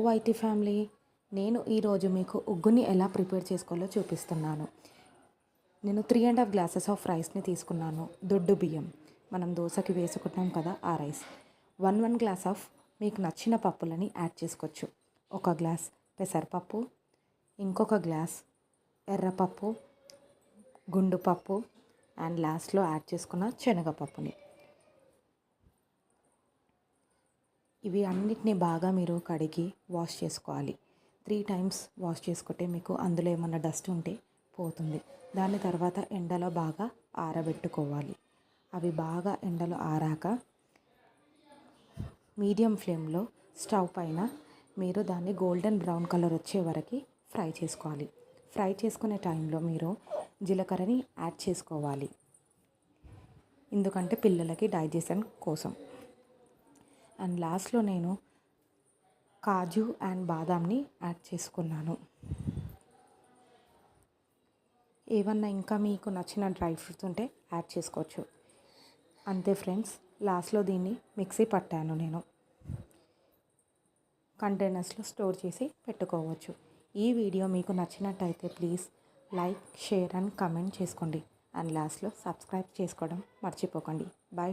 Hello IT family, నేను ఈరోజు మీకు ఉగ్గుని ఎలా ప్రిపేర్ చేసుకోవాలో చూపిస్తున్నాను. నేను 3.5 గ్లాసెస్ ఆఫ్ రైస్ని తీసుకున్నాను. దొడ్డు బియ్యం, మనం దోశకి వేసుకుంటాం కదా ఆ రైస్. 1 గ్లాస్ ఆఫ్ మీకు నచ్చిన పప్పులని యాడ్ చేసుకోవచ్చు. 1 గ్లాస్ పెసరపప్పు, ఇంకొక గ్లాస్ ఎర్రపప్పు, గుండు పప్పు అండ్ లాస్ట్లో యాడ్ చేసుకున్న శనగపప్పుని. ఇవి అన్నిటినీ బాగా మీరు కడిగి వాష్ చేసుకోవాలి. 3 టైమ్స్ వాష్ చేసుకుంటే మీకు అందులో ఏమన్నా డస్ట్ ఉంటే పోతుంది. దాని తర్వాత ఎండలో బాగా ఆరబెట్టుకోవాలి. అవి బాగా ఎండలో ఆరాక మీడియం ఫ్లేమ్లో స్టవ్ పైన మీరు దాన్ని గోల్డెన్ బ్రౌన్ కలర్ వచ్చే వరకు ఫ్రై చేసుకోవాలి. ఫ్రై చేసుకునే టైంలో మీరు జీలకర్రని యాడ్ చేసుకోవాలి, ఎందుకంటే పిల్లలకి డైజెషన్ కోసం. అండ్ లాస్ట్లో నేను కాజు అండ్ బాదాంని యాడ్ చేసుకున్నాను. ఏమన్నా ఇంకా మీకు నచ్చిన డ్రై ఫ్రూట్స్ ఉంటే యాడ్ చేసుకోవచ్చు. అంతే ఫ్రెండ్స్, లాస్ట్లో దీన్ని మిక్సీ పట్టాను నేను. కంటైనర్స్లో స్టోర్ చేసి పెట్టుకోవచ్చు. ఈ వీడియో మీకు నచ్చినట్టయితే please like, share and comment చేసుకోండి. అండ్ లాస్ట్లో సబ్స్క్రైబ్ చేసుకోవడం మర్చిపోకండి. బాయ్.